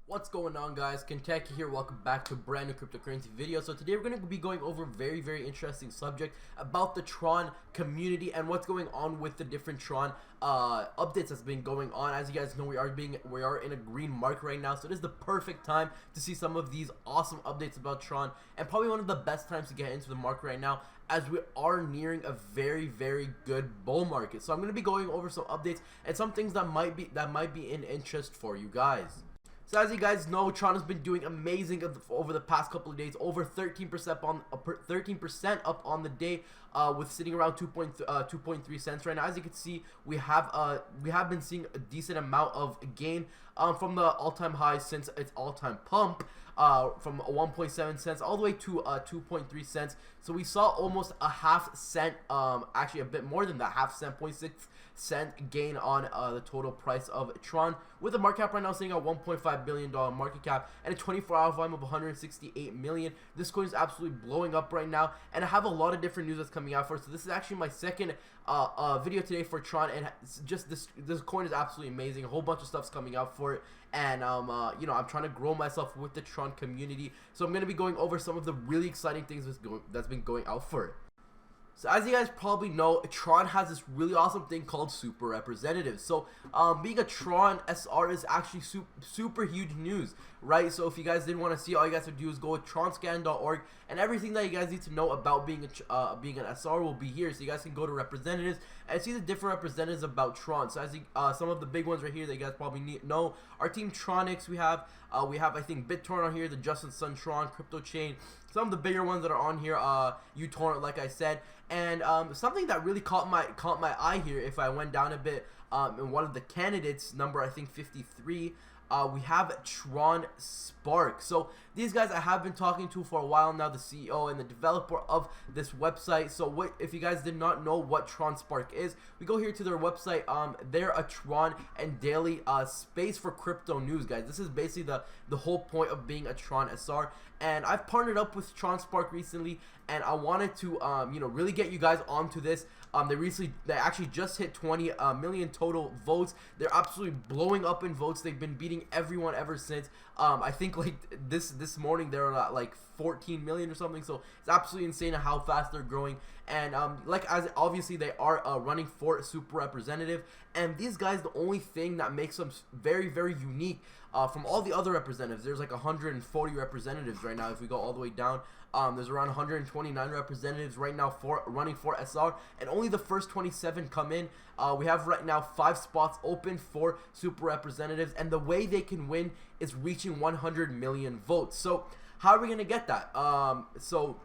What's going on, guys? Kentucky here. Welcome back to a brand new cryptocurrency video. So today we're going to be going over a very interesting subject about the Tron community and what's going on with the different Tron updates that's been going on. As you guys know, we are in a green market right now, so it is the perfect time to see some of these awesome updates about Tron, and probably one of the best times to get into the market right now, as we are nearing a very good bull market. So I'm going to be going over some updates and some things that might be in interest for you guys. So as you guys know, Tron has been doing amazing over the past couple of days, over 13% up on the day, with sitting around 2.3 cents right now. As you can see, we have been seeing a decent amount of gain from the all-time high since its all-time pump, from 1.7 cents all the way to 2.3 cents. So we saw almost a half cent, actually a bit more than that, half cent, 0.6 cent gain on the total price of Tron, with the market cap right now sitting at $1.5 billion market cap and a 24-hour volume of 168 million. This coin is absolutely blowing up right now, and I have a lot of different news that's coming out for it. So this is actually my second video today for Tron, and just this coin is absolutely amazing. A whole bunch of stuff's coming out for it, and you know, I'm trying to grow myself with the Tron community, so I'm going to be going over some of the really exciting things that's been going out for it. So as you guys probably know, Tron has this really awesome thing called super representatives. So being a Tron SR is actually super huge news, right? So if you guys didn't want to see, all you guys would do is go to tronscan.org, and everything that you guys need to know about being an SR will be here. So you guys can go to representatives and see the different representatives about Tron. So as you, some of the big ones right here that you guys probably know are Team Tronics. We have I think BitTorrent on here, the Justin Sun Tron, Crypto Chain. Some of the bigger ones that are on here, uTorrent, like I said, and something that really caught my eye here, if I went down a bit, in one of the candidates, number I think 53, we have Tron Spark. So these guys I have been talking to for a while now, the CEO and the developer of this website. So if you guys did not know what Tron Spark is, we go here to their website. They're a Tron and daily space for crypto news, guys. This is basically the whole point of being a Tron SR, and I've partnered up with Tron Spark recently, and I wanted to you know, really get you guys onto this. They actually just hit 20 million total votes. They're absolutely blowing up in votes. They've been beating everyone ever since. I think like this morning they were at like 14 million or something. So it's absolutely insane how fast they're growing. And as obviously they are running for a super representative, and these guys, the only thing that makes them very unique from all the other representatives, there's like 140 representatives right now. If we go all the way down, there's around 129 representatives right now running for SR, and only the first 27 come in. We have right now 5 spots open for super representatives, and the way they can win is reaching 100 million votes. So how are we gonna get that? So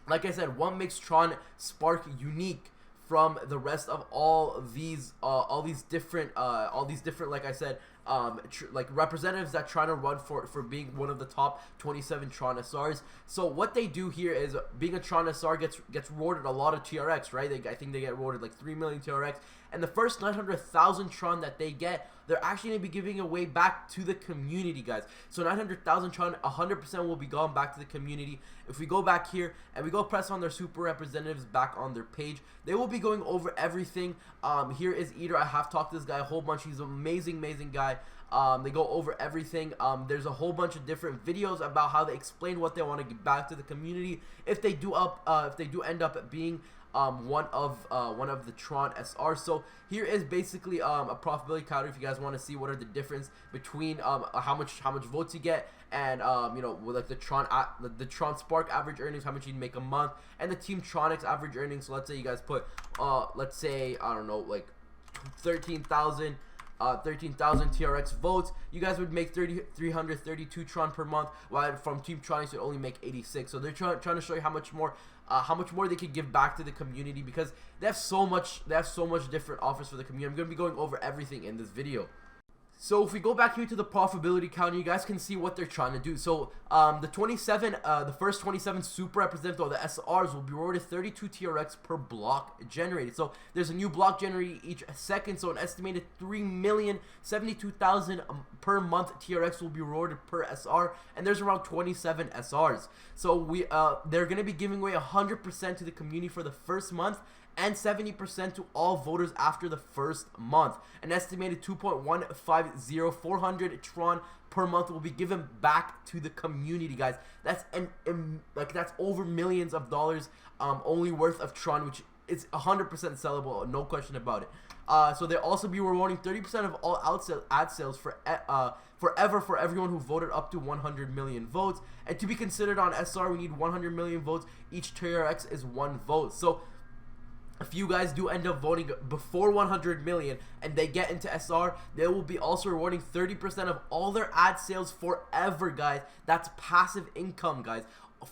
like I said, what makes Tron Spark unique from the rest of all these different, like I said, like representatives that try to run for being one of the top 27 Tron SRs. So what they do here is, being a Tron SR gets rewarded a lot of TRX, right? I think they get rewarded like 3 million TRX, and the first 900,000 Tron that they get, they're actually going to be giving away back to the community, guys. So 900,000 Tron, 100% will be going back to the community. If we go back here and we go press on their super representatives back on their page, they will be going over everything. Here is Eater. I have talked to this guy a whole bunch. He's an amazing guy. They go over everything. There's a whole bunch of different videos about how they explain what they want to give back to the community if they do end up being one of the Tron SR. So here is basically a profitability counter if you guys want to see what are the difference between how much votes you get, and you know, with like the Tron Spark average earnings, how much you make a month, and the Team Tronics average earnings. So let's say you guys put let's say, I don't know, like 13,000 TRX votes, you guys would make 332 Tron per month, while from Team Tronics would only make 86. So they're trying to show you how much more they could give back to the community, because they have so much different offers for the community. I'm going to be going over everything in this video. So if we go back here to the profitability counter, you guys can see what they're trying to do. So the first 27 super representatives, or the SRs, will be rewarded 32 TRX per block generated. So there's a new block generated each second, so an estimated 3,072,000 per month TRX will be rewarded per SR, and there's around 27 SRs. So they're going to be giving away 100% to the community for the first month, and 70% to all voters after the first month. An estimated 2.150 Tron per month will be given back to the community, guys. That's that's over millions of dollars only worth of Tron, which is 100% sellable, no question about it. So they'll also be rewarding 30% of all ad sales forever for everyone who voted up to 100 million votes. And to be considered on SR, we need 100 million votes. Each TRX is 1 vote. So if you guys do end up voting before 100 million and they get into SR, they will be also rewarding 30% of all their ad sales forever, guys. That's passive income, guys,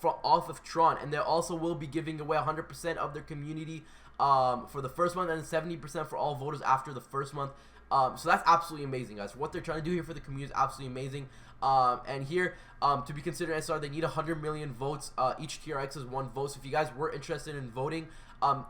off of Tron. And they also will be giving away 100% of their community for the first month, and 70% for all voters after the first month. So that's absolutely amazing, guys. What they're trying to do here for the community is absolutely amazing. And here, to be considered SR, they need 100 million votes. Each TRX is 1 vote. So if you guys were interested in voting,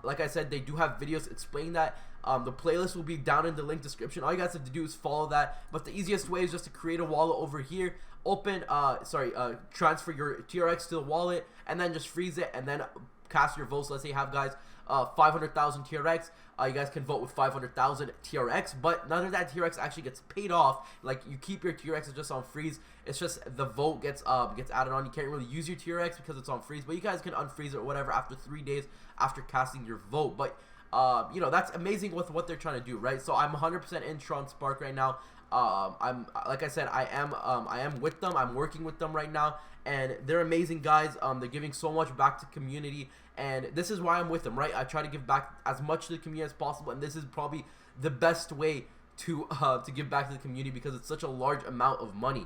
like I said, they do have videos explaining that. The playlist will be down in the link description. All you guys have to do is follow that. But the easiest way is just to create a wallet over here. Transfer your TRX to the wallet, and then just freeze it, and then cast your votes. Let's say you have, guys, 500,000 TRX. You guys can vote with 500,000 TRX, but none of that TRX actually gets paid off. Like, you keep your TRX just on freeze. It's just the vote gets added on. You can't really use your TRX because it's on freeze, but you guys can unfreeze it or whatever after 3 days after casting your vote. But you know, that's amazing with what they're trying to do, right? So I'm 100% in Tron Spark right now. I'm, like I said, I am with them. I'm working with them right now, and they're amazing guys. They're giving so much back to community, and this is why I'm with them, right? I try to give back as much to the community as possible, and this is probably the best way to give back to the community because it's such a large amount of money.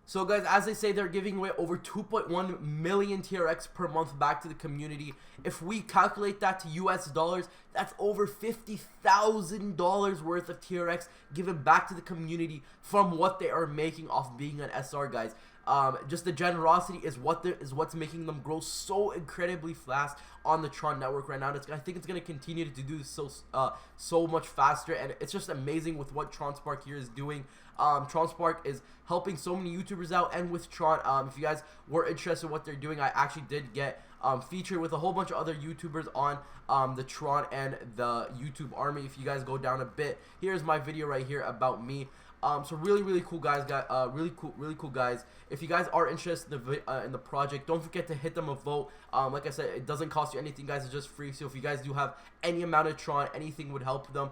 So guys, as they say, they're giving away over 2.1 million TRX per month back to the community. If we calculate that to US dollars, that's over $50,000 worth of TRX given back to the community from what they are making off being an SR, guys. Just the generosity is what's making them grow so incredibly fast on the Tron network right now. I think it's going to continue to do so much faster, and it's just amazing with what Tron Spark here is doing. Tron Spark is helping so many YouTubers out, and with Tron, if you guys were interested in what they're doing, I actually did get featured with a whole bunch of other YouTubers on the Tron and the YouTube army. If you guys go down a bit, here's my video right here about me. So really cool guys, really cool guys. If you guys are interested in the project, don't forget to hit them a vote. Like I said, it doesn't cost you anything, guys. It's just free. So if you guys do have any amount of Tron, anything would help them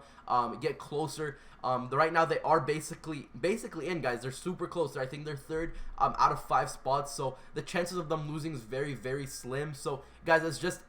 get closer. Right now they are basically in, guys. They're super close. I think they're third out of 5 spots. So the chances of them losing is very slim. So guys, it's just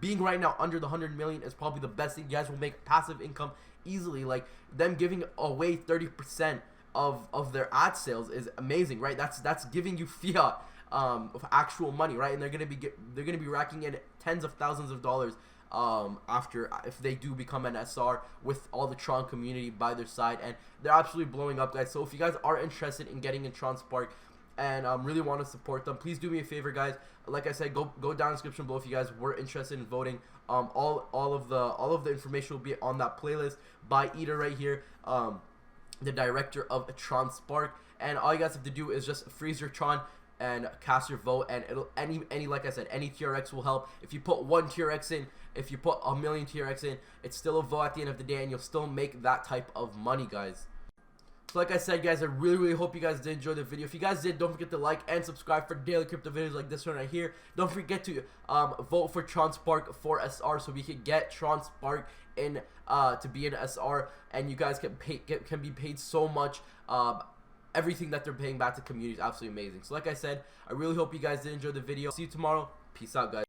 being right now under the 100 million is probably the best thing. You guys will make passive income easily. Like, them giving away 30% of their ad sales is amazing, right? That's giving you fiat of actual money, right? And they're gonna be racking in tens of thousands of dollars if they do become an SR with all the Tron community by their side, and they're absolutely blowing up, guys. So if you guys are interested in getting in Tron Spark and really want to support them, please do me a favor, guys. Like I said, go down in the description below if you guys were interested in voting. All of the information will be on that playlist by Ida right here, the director of Tron Spark. And all you guys have to do is just freeze your Tron and cast your vote, and it'll like I said, any TRX will help. If you put 1 TRX in, if you put a million TRX in, it's still a vote at the end of the day, and you'll still make that type of money, guys. So like I said, guys, I really hope you guys did enjoy the video. If you guys did, don't forget to like and subscribe for daily crypto videos like this one right here. Don't forget to vote for Tron Spark for SR so we can get Tron Spark in to be an SR, and you guys can be paid so much. Everything that they're paying back to community is absolutely amazing. So like I said, I really hope you guys did enjoy the video. See you tomorrow. Peace out, guys.